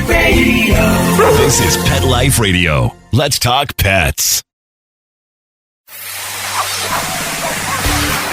Radio. This is Pet Life Radio. Let's talk pets.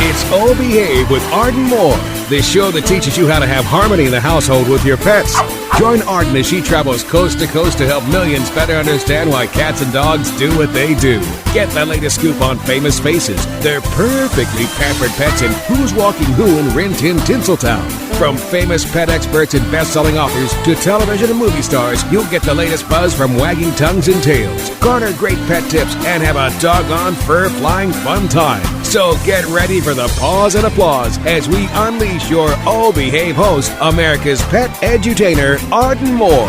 It's Oh Behave with Arden Moore, the show that teaches you how to have harmony in the household with your pets. Join Arden as she travels coast to coast to help millions better understand why cats and dogs do what they do. Get the latest scoop on famous faces, their perfectly pampered pets, and who's walking who in Rin Tin Tinseltown. From famous pet experts and best-selling authors to television and movie stars, you'll get the latest buzz from wagging tongues and tails, garner great pet tips, and have a doggone fur-flying fun time. So get ready for the pause and applause as we unleash your Oh Behave host, America's pet edutainer, Arden Moore.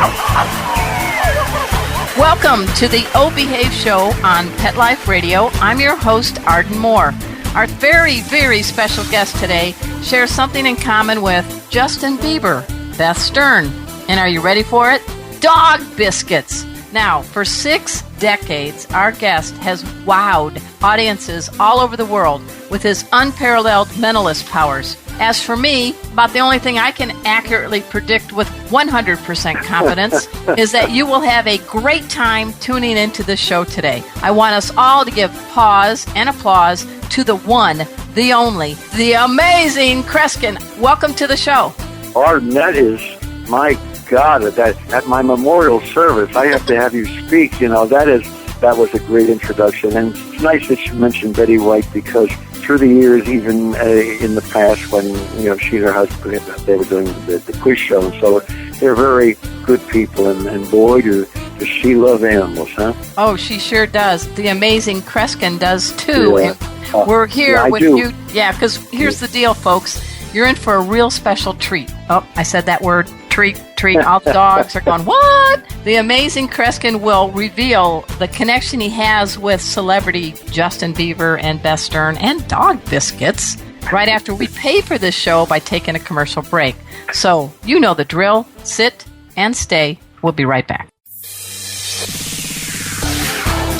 Welcome to the Oh Behave show on Pet Life Radio. I'm your host, Arden Moore. Our very, very special guest today shares something in common with Justin Bieber, Beth Stern. And are you ready for it? Dog biscuits. Now, for 6 decades, our guest has wowed audiences all over the world with his unparalleled mentalist powers. As for me, about the only thing I can accurately predict with 100% confidence is that you will have a great time tuning into the show today. I want us all to give pause and applause to the one, the only, the amazing Kreskin. Welcome to the show. Arden, that is, my God, at my memorial service, I have to have you speak. You know, that was a great introduction. And it's nice that you mentioned Betty White, because through the years, even in the past, when she and her husband, they were doing the quiz show, and so they're very good people, and boy, does she love animals, huh? Oh, she sure does. The amazing Kreskin does too. Yeah. And we're here with do. you. Yeah, because here's the deal, folks. You're in for a real special treat. Oh, I said that word. Treat. All the dogs are going, what? The amazing Kreskin will reveal the connection he has with celebrity Justin Bieber and Beth Stern and dog biscuits right after we pay for this show by taking a commercial break. So, you know the drill. Sit and stay. We'll be right back.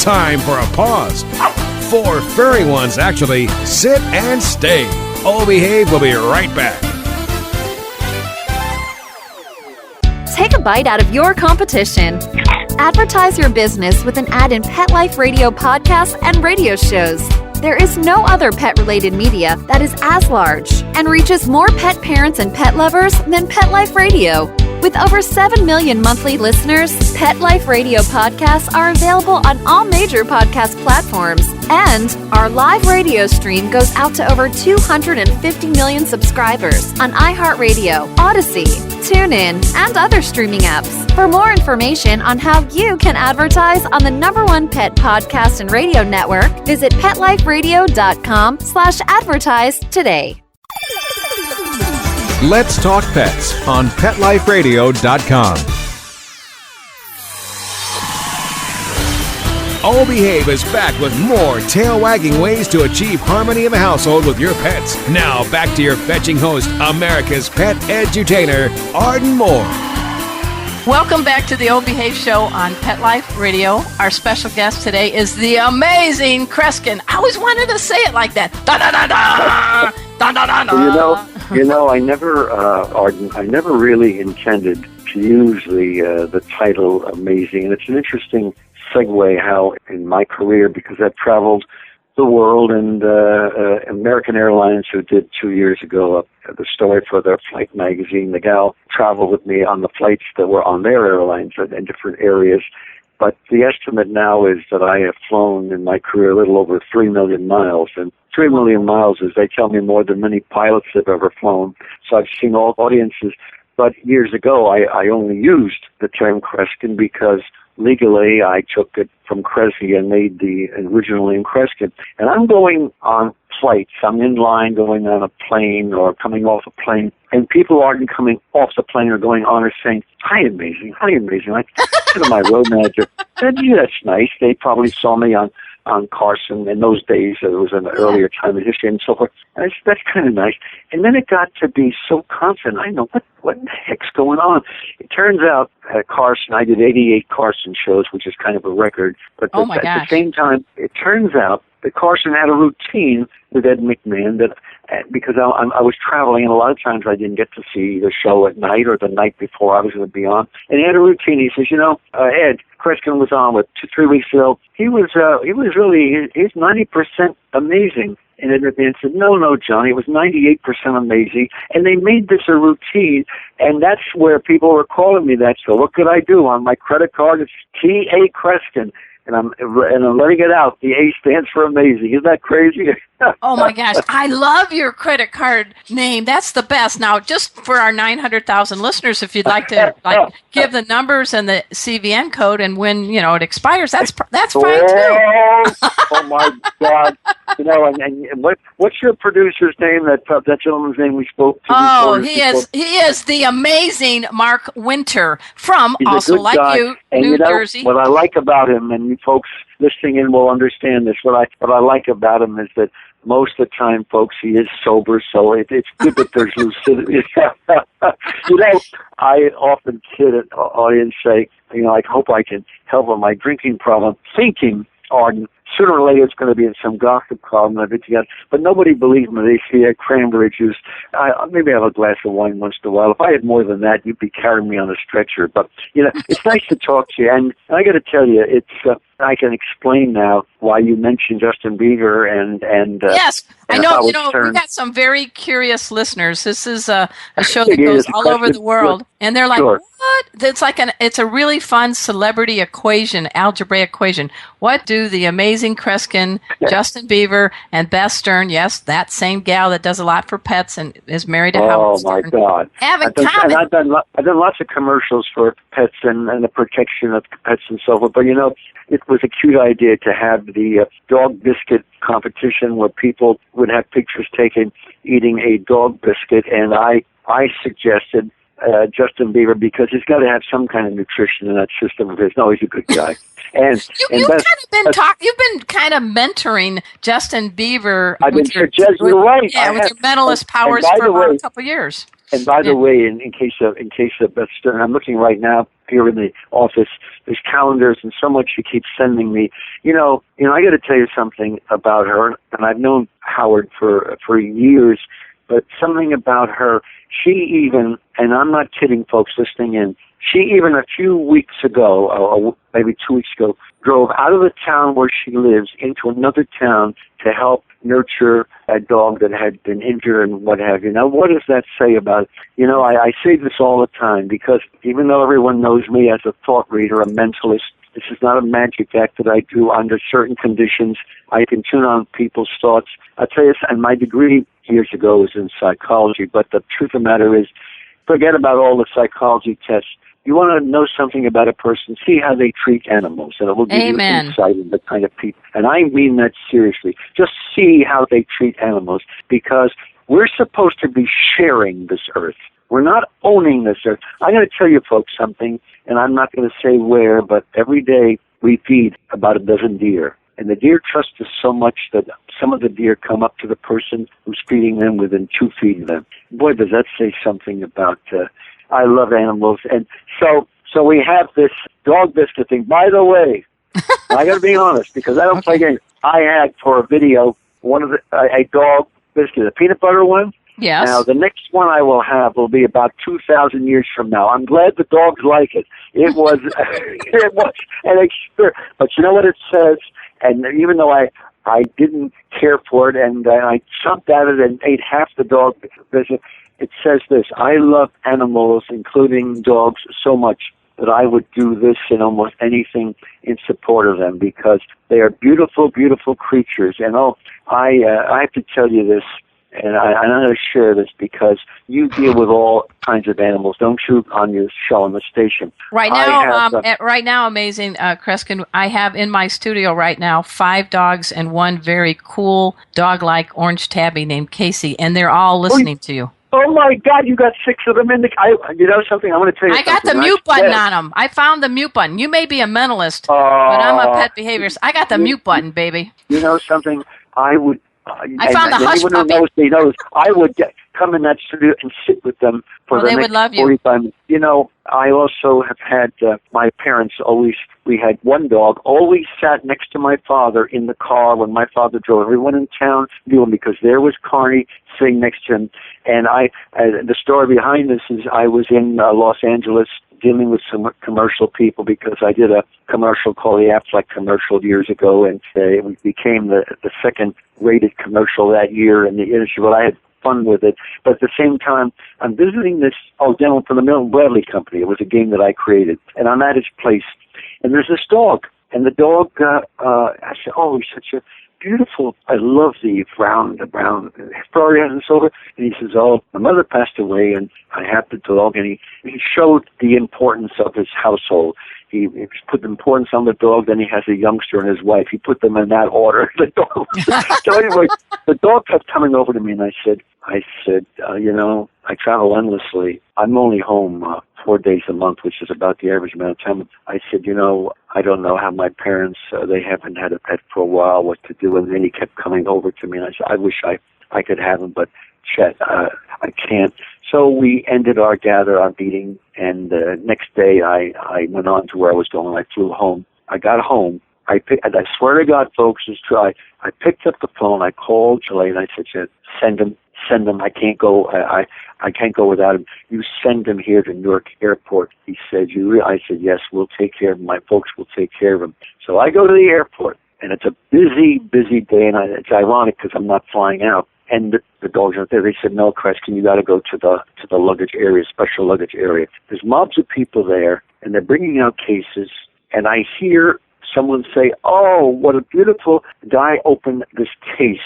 Time for a pause. 4 furry ones, actually. Sit and stay. Oh Behave will be right back. Take a bite out of your competition. Advertise your business with an ad in Pet Life Radio podcasts and radio shows. There is no other pet-related media that is as large and reaches more pet parents and pet lovers than Pet Life Radio. With over 7 million monthly listeners, Pet Life Radio podcasts are available on all major podcast platforms, and our live radio stream goes out to over 250 million subscribers on iHeartRadio, Odyssey, TuneIn, and other streaming apps. For more information on how you can advertise on the #1 pet podcast and radio network, visit PetLifeRadio.com/advertise today. Let's Talk Pets on PetLifeRadio.com. Oh Behave is back with more tail-wagging ways to achieve harmony in the household with your pets. Now, back to your fetching host, America's pet edutainer, Arden Moore. Welcome back to the Oh Behave show on Pet Life Radio. Our special guest today is the amazing Kreskin. I always wanted to say it like that. Da-da-da-da! Da-da-da-da! I never, Arden, I never really intended to use the title amazing. And it's an interesting segue how in my career, because I've traveled the world, and American Airlines, who did 2 years ago the story for their flight magazine, the gal traveled with me on the flights that were on their airlines in different areas. But the estimate now is that I have flown in my career a little over 3 million miles. And 3 million miles is, they tell me, more than many pilots have ever flown. So I've seen all audiences. But years ago, I only used the term Kreskin because legally I took it from Kreskin and made the original name Kreskin. And I'm going on flights. I'm in line going on a plane or coming off a plane. And people aren't coming off the plane or going on or saying, hi, amazing, hi, amazing. I said to my road manager, yeah, that's nice. They probably saw me on Carson in those days. It was an earlier time in history and so forth. And I said, that's kind of nice. And then it got to be so constant. I know, what the heck's going on? It turns out Carson. I did 88 Carson shows, which is kind of a record. But Oh my at gosh. the same time, it turns out that Carson had a routine with Ed McMahon that because I was traveling, and a lot of times I didn't get to see the show at night or the night before I was going to be on. And he had a routine. He says, Ed Kreskin was on with 2-3 weeks ago. He was really, he's 90% amazing. And Ed McMahon said, no, Johnny, it was 98% amazing. And they made this a routine, and that's where people were calling me that. So what could I do? On my credit card, it's T.A. Kreskin. And I'm letting it out. The A stands for amazing. Isn't that crazy? Oh my gosh, I love your credit card name. That's the best. Now, just for our 900,000 listeners, if you'd like to give the numbers and the CVN code, and when it expires, that's fine too. Oh my God! And what's your producer's name? That gentleman's name we spoke to. Oh, he is the amazing Mark Winter from He's also like guy. you, and New Jersey. What I like about him, and you folks listening in will understand this. What I like about him is that most of the time, folks, he is sober, so it's good that there's lucidity. I often kid at audience say, I hope I can help with my drinking problem, thinking, Arden, sooner or later it's going to be in some gossip column that it's got. But nobody believes me. They see a cranberry juice. Maybe I have a glass of wine once in a while. If I had more than that, you'd be carrying me on a stretcher. But it's nice to talk to you. And I got to tell you, it's I can explain now why you mentioned Justin Bieber and yes, I know. Howard We Stern. got some very curious listeners. This is a show that goes all over the world, and they're like, Sure. "What?" It's a really fun celebrity algebraic equation. What do the amazing Kreskin, Justin Bieber, and Beth Stern, yes, that same gal that does a lot for pets and is married to Howard Stern, my God! have in I've done common? I've done lots of commercials for pets and the protection of pets and so forth. But it was a cute idea to have the dog biscuit competition where people would have pictures taken eating a dog biscuit, and I suggested Justin Bieber because he's got to have some kind of nutrition in that system of his. No, he's a good guy. And You've been kind of mentoring Justin Bieber. I've been you're right. Yeah, with your mentalist powers for about a couple of years. And by the way, in case of Beth Stern, I'm looking right now here in the office. There's calendars and so much she keeps sending me. I got to tell you something about her, and I've known Howard for years, but something about her. She even, and I'm not kidding, folks listening in. She even a few weeks ago, or maybe 2 weeks ago, drove out of the town where she lives into another town to help nurture a dog that had been injured and what have you. Now, what does that say about, I say this all the time because even though everyone knows me as a thought reader, a mentalist, this is not a magic act that I do under certain conditions. I can tune on people's thoughts. I'll tell you, and my degree years ago was in psychology, but the truth of the matter is, forget about all the psychology tests. You want to know something about a person, see how they treat animals, and it will give you insight into the kind of people. And I mean that seriously. Just see how they treat animals, because we're supposed to be sharing this earth. We're not owning this earth. I'm going to tell you folks something, and I'm not going to say where, but every day we feed about a dozen deer. And the deer trust us so much that some of the deer come up to the person who's feeding them within 2 feet of them. Boy, does that say something about, I love animals. And so we have this dog biscuit thing. By the way, I got to be honest, because I don't play games. I had for a video a dog biscuit, a peanut butter one. Yes. Now, the next one I will have will be about 2,000 years from now. I'm glad the dogs like it. It was an experience. But you know what it says? And even though I didn't care for it, and I jumped at it and ate half the dog biscuit, it says this: I love animals, including dogs, so much that I would do this and almost anything in support of them, because they are beautiful, beautiful creatures. And I have to tell you this, and I'm going to share this because you deal with all kinds of animals, don't you, on your show on the station? Right now, amazing, Kreskin, I have in my studio right now 5 dogs and one very cool dog-like orange tabby named Casey, and they're all listening to you. Oh my God! You got 6 of them in the. You know something? I'm going to tell you. I got the mute button on them. I found the mute button. You may be a mentalist, but I'm a pet behaviorist. I got the mute button, baby. You know something? I would I found the hush anyone puppy. who knows, I would come in that studio and sit with them for the they next would love you. 45 minutes. You know, I also have had, my parents we had one dog, always sat next to my father in the car when my father drove. Everyone in town knew him because there was Carney sitting next to him. And the story behind this is I was in Los Angeles dealing with some commercial people because I did a commercial called the Aflac commercial years ago, and it became the second-rated commercial that year in the industry. Well, I had fun with it, but at the same time, I'm visiting this demo for the Milton Bradley Company. It was a game that I created, and I'm at his place, and there's this dog, and the dog, I said, oh, he's such a beautiful, I love the brown Florian and so forth. And he says, oh, my mother passed away and I had the dog. And he showed the importance of his household. He put the importance on the dog, then he has a youngster and his wife. He put them in that order. The dog. So anyway, the dog kept coming over to me and I said, you know, I travel endlessly. I'm only home 4 days a month, which is about the average amount of time. I said, you know, I don't know how my parents, they haven't had a pet for a while, what to do. And then he kept coming over to me and I said, I wish I could have him, but Chet, I can't. So we ended our meeting, and the next day I went on to where I was going. I flew home. I got home. I swear to God, folks, it's true. I picked up the phone. I called Chile, and I said, Chet, send him. I can't go. I can't go without him. You send him here to Newark Airport. He said, I said, yes, we'll take care of him. My folks will take care of him. So I go to the airport, and it's a busy, busy day, and it's ironic because I'm not flying out. And the dogs aren't there. They said, no, Kreskin, you got to go to the luggage area, special luggage area. There's mobs of people there, and they're bringing out cases, and I hear someone say, oh, what a beautiful guy opened this case.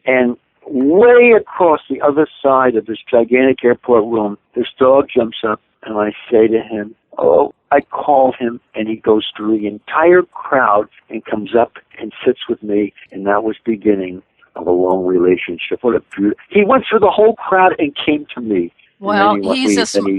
And way across the other side of this gigantic airport room, this dog jumps up, and I say to him, oh, I call him, and he goes through the entire crowd and comes up and sits with me, and that was beginning of a long relationship. What a beautiful! He went through the whole crowd and came to me. Well,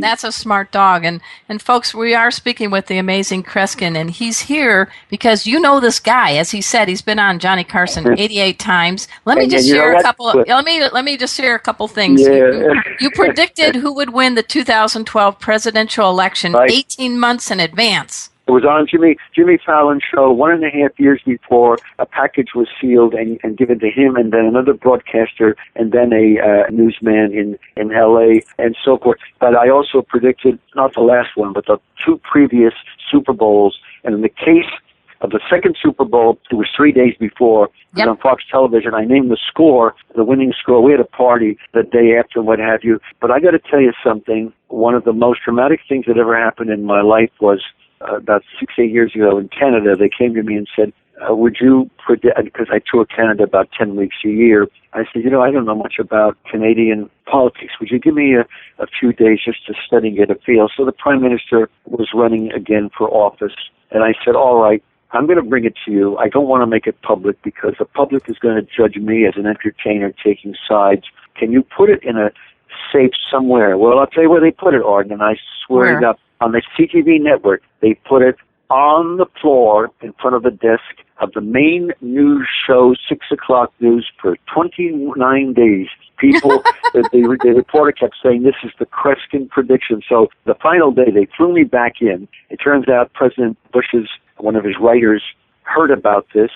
that's a smart dog. And folks, we are speaking with the amazing Kreskin, and he's here because you know this guy. As he said, he's been on Johnny Carson 88 times. Let me just share a couple. Let me just share a couple things. Yeah. You predicted who would win the 2012 presidential election 18 months in advance. It was on Jimmy Fallon's show 1.5 years before. A package was sealed and given to him, and then another broadcaster, and then a newsman in L.A. and so forth. But I also predicted, not the last one, but the two previous Super Bowls. And in the case of the second Super Bowl, it was 3 days before. Yep. On Fox Television, I named the score, the winning score. We had a party the day after, what have you. But I got to tell you something. One of the most dramatic things that ever happened in my life was about 6-8 years ago in Canada. They came to me and said, would you predict, because I tour Canada about 10 weeks a year. I said, I don't know much about Canadian politics. Would you give me a few days just to study and get a feel? So the Prime Minister was running again for office. And I said, all right, I'm going to bring it to you. I don't want to make it public because the public is going to judge me as an entertainer taking sides. Can you put it in a safe somewhere? Well, I'll tell you where they put it, Arden, and I swear to God, on the CTV network, they put it on the floor in front of the desk of the main news show, 6 o'clock news, for 29 days. People, the reporter kept saying, this is the Kreskin prediction. So the final day, they flew me back in. It turns out President Bush's, one of his writers, heard about this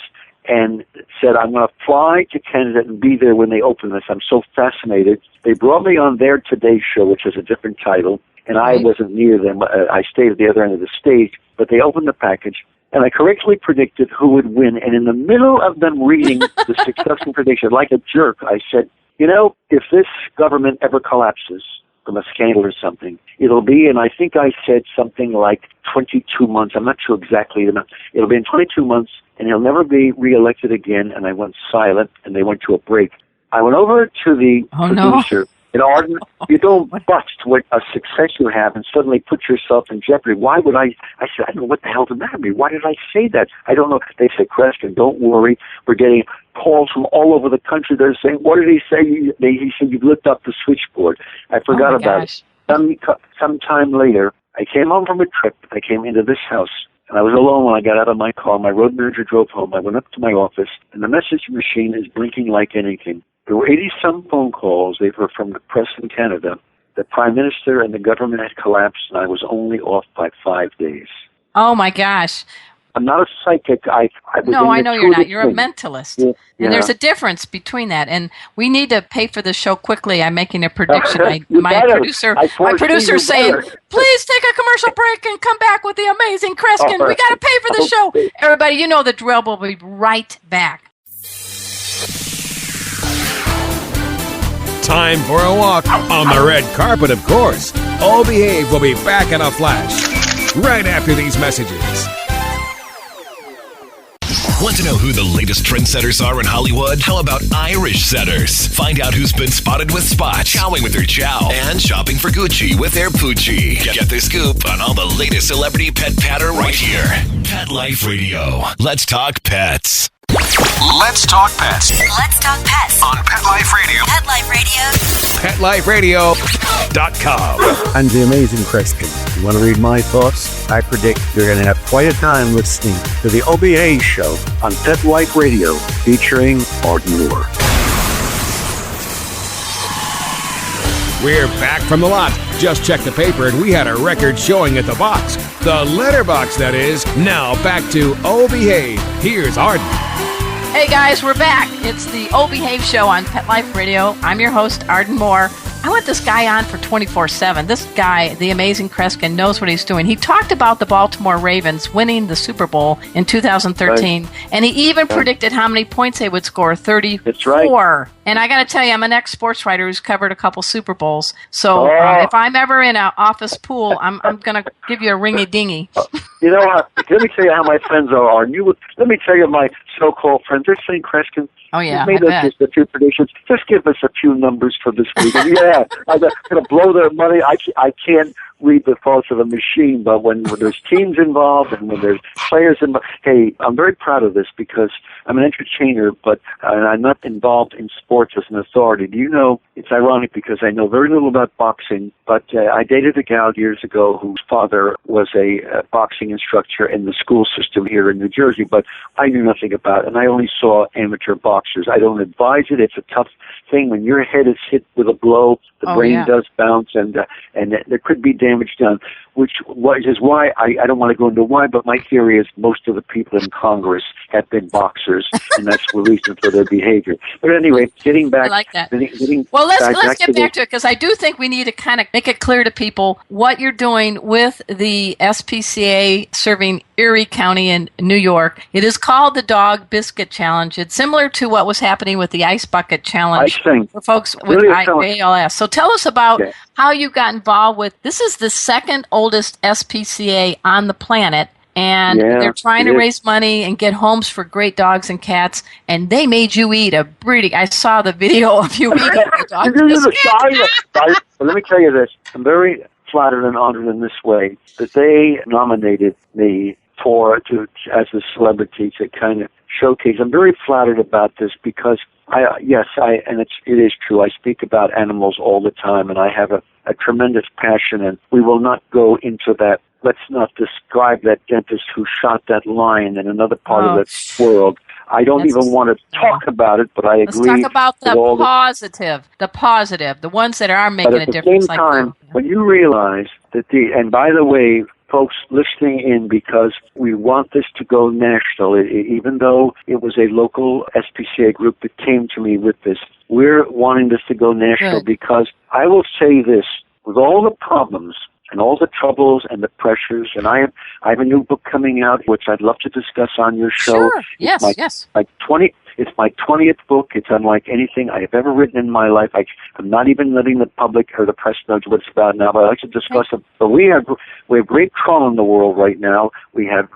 and said, I'm going to fly to Canada and be there when they open this. I'm so fascinated. They brought me on their Today Show, which is a different title, and I wasn't near them. I stayed at the other end of the stage, but they opened the package, and I correctly predicted who would win. And in the middle of them reading the successful prediction, like a jerk, I said, if this government ever collapses from a scandal or something, it'll be, and I think I said something like 22 months. I'm not sure exactly the amount. It'll be in 22 months, and he'll never be reelected again. And I went silent, and they went to a break. I went over to the producer. And Arden, you don't bust what a success you have and suddenly put yourself in jeopardy. Why would I said, I don't know what the hell the matter with me. Why did I say that? I don't know. They said, Kreskin, don't worry. We're getting calls from all over the country. They're saying, what did he say? He said, you've lit up the switchboard. I forgot about it. Some time later, I came home from a trip. I came into this house. And I was alone when I got out of my car. My road manager drove home. I went up to my office, and the message machine is blinking like anything. There were 80-some phone calls. They were from the press in Canada. The Prime Minister and the government had collapsed, and I was only off by 5 days. Oh, my gosh. I'm not a psychic. I No, I know you're not. You're a thing. mentalist. Yeah. And there's a difference between that. And we need to pay for the show quickly. I'm making a prediction. My producer saying, please take a commercial break and come back with the amazing Kreskin. We got to pay for the show. Everybody, you know the drill. We'll be right back. Time for a walk on the red carpet, of course. All Behave will be back in a flash right after these messages. Want to know who the latest trendsetters are in Hollywood? How about Irish setters? Find out who's been spotted with spots, chowing with their chow, and shopping for Gucci with their Poochie. Get the scoop on all the latest celebrity pet patter right here. Pet Life Radio. Let's talk pets. Let's talk pets. Let's talk pets On Pet Life Radio. Pet Life Radio. PetLifeRadio.com. I'm the amazing Kreskin. You want to read my thoughts? I predict you're going to have quite a time listening to the OBA show on Pet Life Radio featuring Arden Moore. We're back from the lot. Just checked the paper and we had a record showing at the box. The letterbox, that is. Now back to Oh Behave. Here's Arden. Hey guys, we're back. It's the O Behave Show on Pet Life Radio. I'm your host, Arden Moore. I want this guy on for 24/7. This guy, the amazing Kreskin, knows what he's doing. He talked about the Baltimore Ravens winning the Super Bowl in 2013, right. And he even predicted how many points they would score, 34. That's right. And I got to tell you, I'm an ex-sports writer who's covered a couple Super Bowls. So if I'm ever in an office pool, I'm going to give you a ringy-dingy. You know, let me tell you how my friends are. Let me tell you my so-called friends. They're saying, Kreskin, oh, yeah, made us just a few predictions. Just give us a few numbers for this week. Yeah, I'm going to blow their money. I can't read the thoughts of a machine, but when there's teams involved and when there's players involved, hey, I'm very proud of this because I'm an entertainer, but I'm not involved in sports as an authority. Do you know, it's ironic because I know very little about boxing, but I dated a gal years ago whose father was a boxing instructor in the school system here in New Jersey, but I knew nothing about it, and I only saw amateur boxers. I don't advise it. It's a tough thing. When your head is hit with a blow, the brain does bounce, and there could be damage done, which is why I don't want to go into why, but my theory is most of the people in Congress have been boxers, and that's the reason for their behavior. But anyway, getting back... I like that. Well, let's get back to it, because I do think we need to kind of make it clear to people what you're doing with the SPCA serving Erie County in New York. It is called the Dog Biscuit Challenge. It's similar to what was happening with the Ice Bucket Challenge for folks with ALS. So tell us about how you got involved with... This is the second oldest SPCA on the planet, and they're trying to raise money and get homes for great dogs and cats, and they made you eat a breeding... I saw the video of you eating a dog biscuit. But let me tell you this. I'm very flattered and honored in this way that they nominated me as a celebrity to kind of showcase. I'm very flattered about this because it is true. I speak about animals all the time, and I have a tremendous passion, and we will not go into that. Let's not describe that dentist who shot that lion in another part of the world. I don't even want to talk about it, but I agree. Let's talk about the positive, the ones that are making a difference. But at the same time, when you realize that and by the way, folks listening in, because we want this to go national, even though it was a local SPCA group that came to me with this, we're wanting this to go national because I will say this, with all the problems and all the troubles and the pressures, and I have a new book coming out, which I'd love to discuss on your show. Sure. Yes. It's my 20th book. It's unlike anything I have ever written in my life. I'm not even letting the public or the press know what it's about now, but I'd like to discuss it. But we have great trauma in the world right now. We have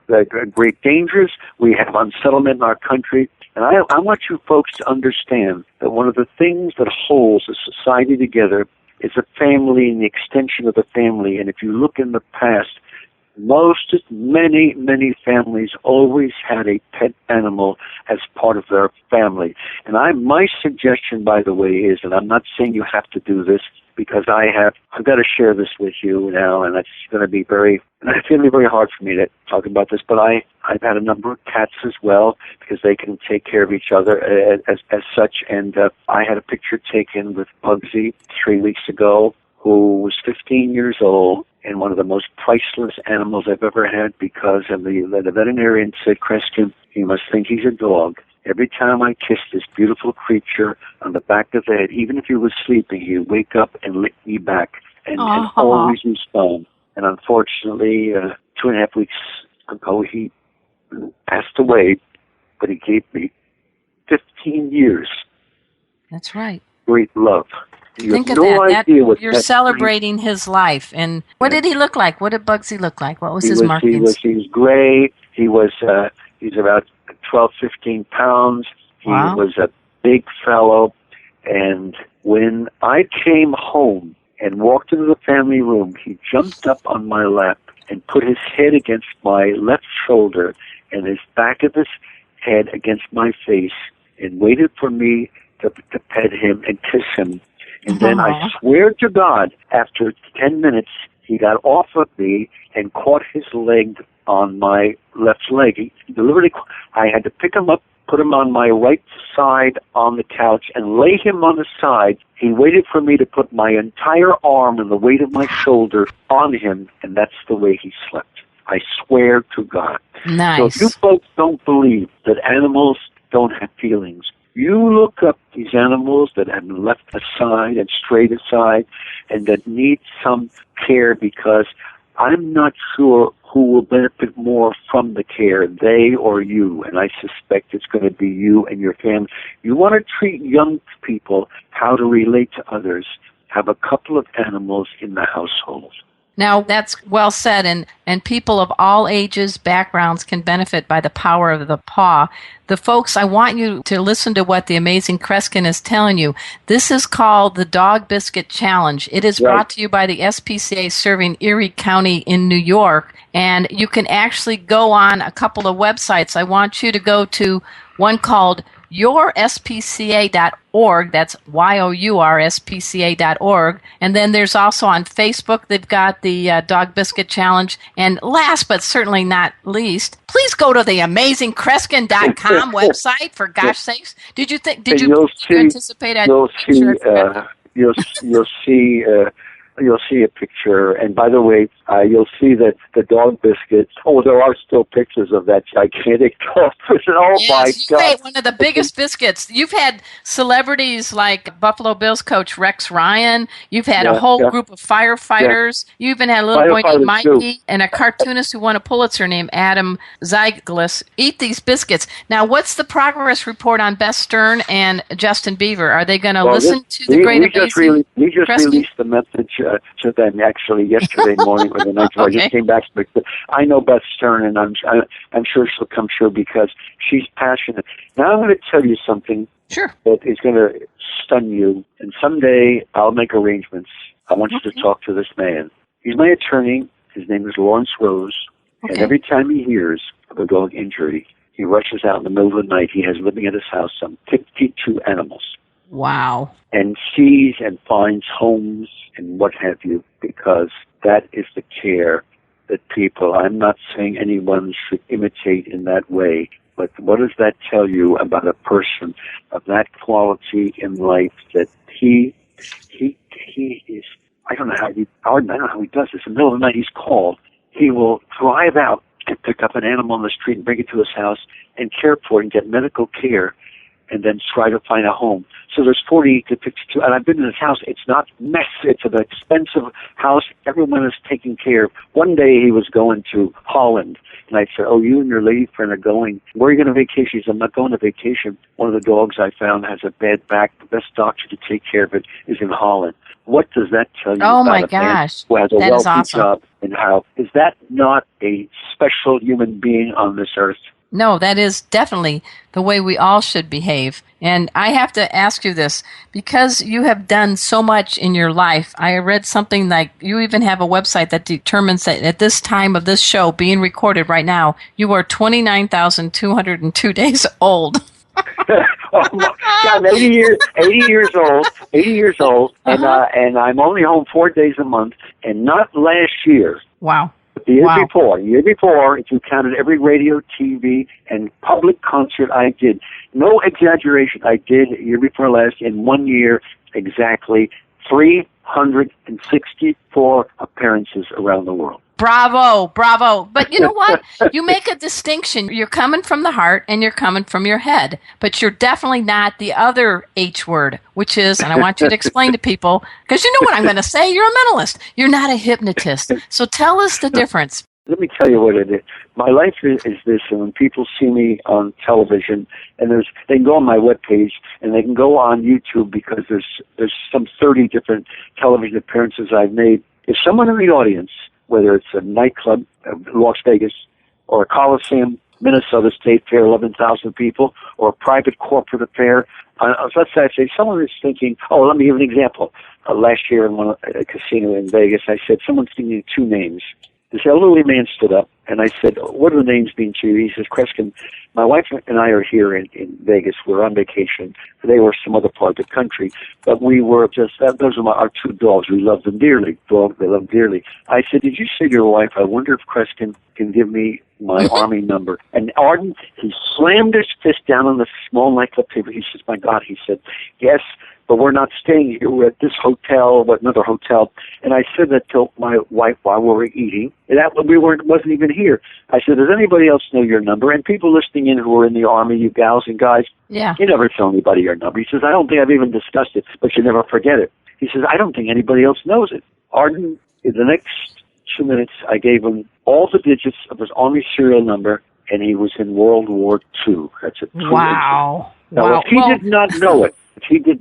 great dangers. We have unsettlement in our country. And I want you folks to understand that one of the things that holds a society together is a family and the extension of the family. And if you look in the past, many families always had a pet animal as part of their family. And my suggestion, by the way, is, and I'm not saying you have to do this, because I've got to share this with you now, and it's going to be very hard for me to talk about this, but I've had a number of cats as well, because they can take care of each other as such, and I had a picture taken with Bugsy 3 weeks ago, who was 15 years old, and one of the most priceless animals I've ever had, because of the veterinarian said, Kreskin, you must think he's a dog. Every time I kissed this beautiful creature on the back of the head, even if he was sleeping, he'd wake up and lick me back and always respond. And unfortunately, 2.5 weeks ago, he passed away, but he gave me 15 years. That's right. Great love. Think of that. You're celebrating his life. And what did he look like? What did Bugsy look like? What was his markings? He was gray. He's about 12, 15 pounds. He was a big fellow. And when I came home and walked into the family room, he jumped up on my lap and put his head against my left shoulder and his back of his head against my face and waited for me to pet him and kiss him. And then I swear to God, after 10 minutes, he got off of me and caught his leg on my left leg. I had to pick him up, put him on my right side on the couch, and lay him on the side. He waited for me to put my entire arm and the weight of my shoulder on him, and that's the way he slept. I swear to God. Nice. So if you folks don't believe that animals don't have feelings, you look up these animals that have been left aside and strayed aside and that need some care, because I'm not sure who will benefit more from the care, they or you, and I suspect it's going to be you and your family. You want to treat young people how to relate to others. Have a couple of animals in the household. Now, that's well said, and people of all ages, backgrounds can benefit by the power of the paw. The folks, I want you to listen to what the amazing Kreskin is telling you. This is called the Dog Biscuit Challenge. It is brought to you by the SPCA serving Erie County in New York, and you can actually go on a couple of websites. I want you to go to one called yourspca.org. That's yourspca.org. And then there's also on Facebook, they've got the Dog Biscuit Challenge. And last but certainly not least, please go to the amazing Kreskin.com website, for gosh sakes. Did you anticipate I'd you'll see a picture, and by the way, you'll see that the dog biscuits. Oh, there are still pictures of that gigantic dog biscuit. Oh my God! You ate one of the God! biggest biscuits. You've had celebrities like Buffalo Bills coach Rex Ryan. You've had a whole group of firefighters. You even had a little boy named Mikey and a cartoonist who won a Pulitzer named Adam Zeiglis eat these biscuits. Now, what's the progress report on Beth Stern and Justin Bieber? Are they going to listen to the great amazing? We just released the message to them actually yesterday morning or the night before. I just came back. But I know Beth Stern, and I'm sure she'll come through because she's passionate. Now I'm going to tell you something that is going to stun you, and someday I'll make arrangements. I want you to talk to this man. He's my attorney. His name is Lawrence Rose, and every time he hears of a dog injury, he rushes out in the middle of the night. He has living at his house some 52 animals. Wow. And sees and finds homes and what have you, because that is the care that people, I'm not saying anyone should imitate in that way, but what does that tell you about a person of that quality in life, that he is, I don't know how he does this. In the middle of the night he's called. He will drive out and pick up an animal on the street and bring it to his house and care for it and get medical care, and then try to find a home. So there's 40 to 52, and I've been in his house. It's not mess. It's an expensive house. Everyone is taken care of. One day he was going to Holland, and I said, oh, you and your lady friend are going. Where are you going to vacation? He said, I'm not going to vacation. One of the dogs I found has a bad back. The best doctor to take care of it is in Holland. What does that tell you about a man who has a wealthy job, and how is that not a special human being on this earth? No, that is definitely the way we all should behave. And I have to ask you this, because you have done so much in your life. I read something like you even have a website that determines that at this time of this show being recorded right now, you are 29,202 days old. Oh, yeah, I'm 80 years old, and I'm only home 4 days a month, and not last year. Wow. But the year before, if you counted every radio, TV, and public concert I did, no exaggeration, I did year before last, in 1 year, exactly 364 appearances around the world. Bravo, bravo. But you know what? You make a distinction. You're coming from the heart and you're coming from your head. But you're definitely not the other H word, which is, and I want you to explain to people, because you know what I'm going to say, you're a mentalist. You're not a hypnotist. So tell us the difference. Let me tell you what it is. My life is this, and when people see me on television, and they can go on my webpage, and they can go on YouTube, because there's some 30 different television appearances I've made. If someone in the audience, whether it's a nightclub, Las Vegas, or a Coliseum, Minnesota State Fair, 11,000 people, or a private corporate affair, let's say someone is thinking, let me give an example. Last year in a casino in Vegas, I said, someone's thinking two names. This elderly man stood up, and I said, what do the names mean to you? He says, Kreskin, my wife and I are here in Vegas. We're on vacation. They were some other part of the country. But we were those are our two dogs. We love them dearly. They love them dearly. I said, did you say to your wife, I wonder if Kreskin can give me my Army number? And Arden, he slammed his fist down on the small nightclub table. He says, my God, he said, yes, but we're not staying here. We're at this hotel, another hotel. And I said that to my wife while we were eating. And wasn't even here. I said, does anybody else know your number? And people listening in who are in the Army, you gals and guys, yeah, you never tell anybody your number. He says, I don't think I've even discussed it, but you never forget it. He says, I don't think anybody else knows it. Arden, in the next 2 minutes, I gave him all the digits of his Army serial number, and he was in World War II. That's a true Wow. Now, Wow. if he did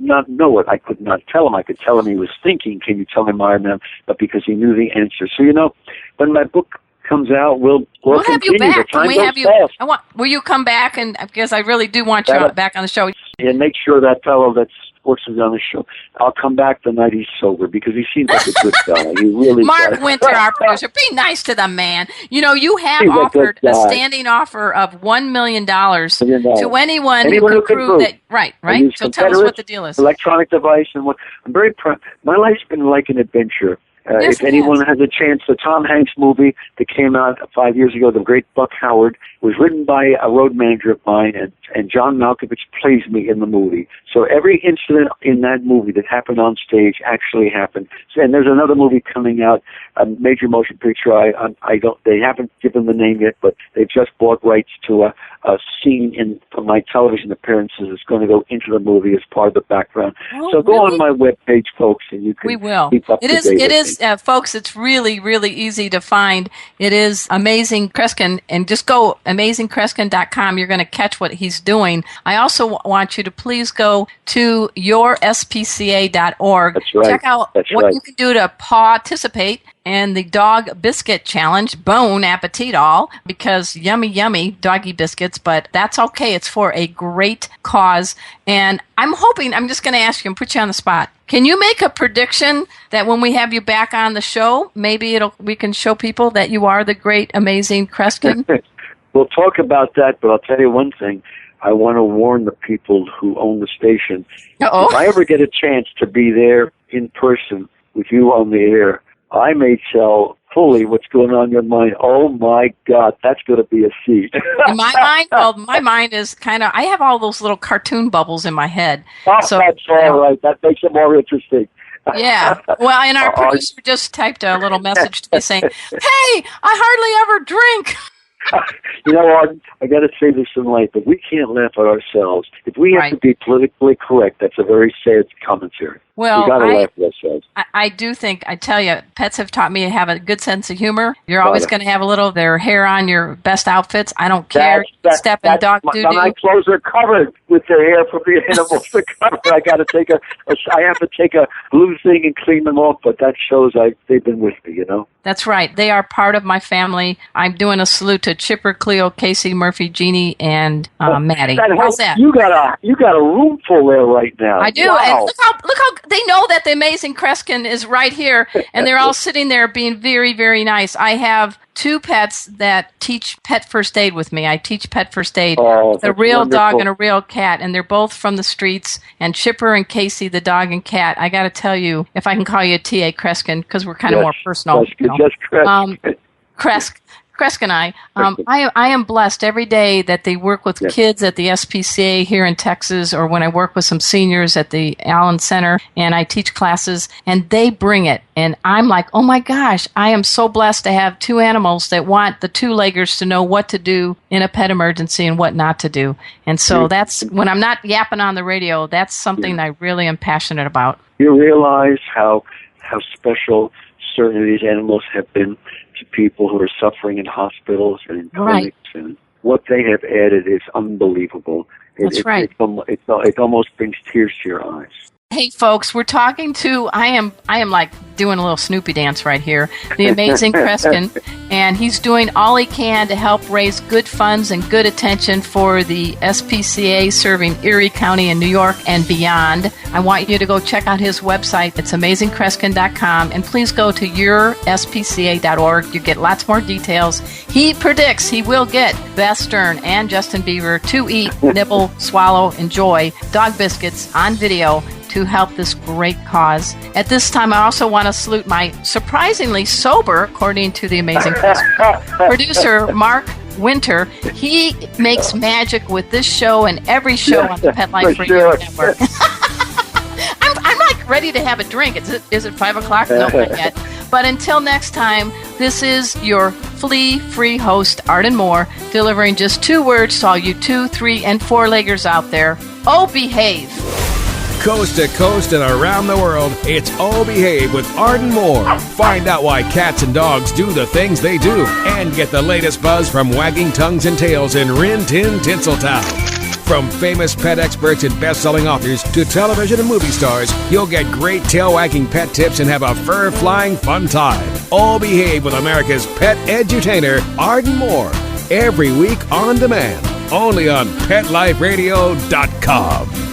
not know it, I could not tell him. I could tell him he was thinking, can you tell me my name? But because he knew the answer. So, when my book comes out, we'll have you continue. back. The time Can we goes have you? fast. Will you come back? And because I really do want you back on the show. And make sure that fellow that works with me on the show, I'll come back the night he's sober, because he seems like a good guy. He really Mark does. Winter, our producer, be nice to the man. You have offered a standing offer of $1 million to anyone who can prove that. Right. So tell us what the deal is. Electronic device and what. I'm very proud. My life's been like an adventure. Yes, if anyone has a chance, the Tom Hanks movie that came out 5 years ago, The Great Buck Howard, was written by a road manager of mine, and John Malkovich plays me in the movie. So every incident in that movie that happened on stage actually happened. And there's another movie coming out, a major motion picture. They haven't given the name yet, but they've just bought rights to a scene from my television appearances. It's going to go into the movie as part of the background. So go on my webpage, folks, and you can keep up to date. It is, folks, it's really, really easy to find. It is Amazing Kreskin, and just go amazingkreskin.com. You're going to catch what he's doing. I also want you to please go to yourspca.org. That's right. Check out what you can do to participate in the Dog Biscuit Challenge. Bon appetit all, because yummy doggy biscuits, but that's okay. It's for a great cause. And I'm just going to ask you and put you on the spot. Can you make a prediction that when we have you back on the show, maybe we can show people that you are the great, amazing Kreskin? We'll talk about that, but I'll tell you one thing. I want to warn the people who own the station. Uh-oh. If I ever get a chance to be there in person with you on the air, I may tell fully what's going on in your mind. Oh, my God, that's going to be a seat. In my mind? Well, my mind is I have all those little cartoon bubbles in my head. Oh, so, that's all right. That makes it more interesting. Yeah. Well, and our producer just typed a little message to me saying, hey, I hardly ever drink. I got to say this in life, but we can't laugh at ourselves. If we have to be politically correct, that's a very sad commentary. Well, we got to laugh at ourselves. I do think, I tell you, pets have taught me to have a good sense of humor. You're always going to have a little of their hair on your best outfits. I don't care. Step in dog doo-doo. My clothes are covered with the hair from the animals. They're covered. I have to take a blue thing and clean them off, but that shows they've been with me, That's right. They are part of my family. I'm doing a salute to Chipper, Cleo, Casey, Murphy, Jeannie, and Maddie. How's that? You got a room full there right now. I do. Wow. And look how they know that the amazing Kreskin is right here, and they're all sitting there being very, very nice. I have 2 pets that teach pet first aid with me. I teach pet first aid. A real wonderful. dog and a real cat, and they're both from the streets. And Chipper and Casey, the dog and cat, I got to tell you, if I can call you T.A. Kreskin, because we're kind of more personal. Just Kreskin. Kreskin and I am blessed every day that they work with kids at the SPCA here in Texas, or when I work with some seniors at the Allen Center and I teach classes, and they bring it. And I'm like, oh my gosh, I am so blessed to have 2 animals that want the 2-leggers to know what to do in a pet emergency and what not to do. And so that's, when I'm not yapping on the radio, that's something that I really am passionate about. You realize how special certain of these animals have been to people who are suffering in hospitals and in clinics, and what they have added is unbelievable. That's right. It almost brings tears to your eyes. Hey folks, we're talking to, I am like doing a little Snoopy dance right here, the amazing Kreskin, and he's doing all he can to help raise good funds and good attention for the SPCA serving Erie County and New York and beyond. I want you to go check out his website. It's amazingkreskin.com, and please go to yourspca.org. You get lots more details. He predicts he will get Beth Stern and Justin Bieber to eat, nibble, swallow, enjoy dog biscuits on video to help this great cause. At this time, I also want to salute my surprisingly sober, according to the amazing producer, Mark Winter. He makes magic with this show and every show on the Pet Life Radio Network. I'm like ready to have a drink. Is it 5 o'clock? No, not yet. But until next time, this is your flea-free host, Arden Moore, delivering just 2 words to all you 2, 3, and 4-leggers out there. Oh, behave. Coast to coast and around the world, it's Oh Behave with Arden Moore. Find out why cats and dogs do the things they do, and get the latest buzz from wagging tongues and tails in Rin Tin Tinseltown. From famous pet experts and best-selling authors to television and movie stars, you'll get great tail-wagging pet tips and have a fur-flying fun time. Oh Behave with America's pet edutainer, Arden Moore. Every week on demand, only on PetLifeRadio.com.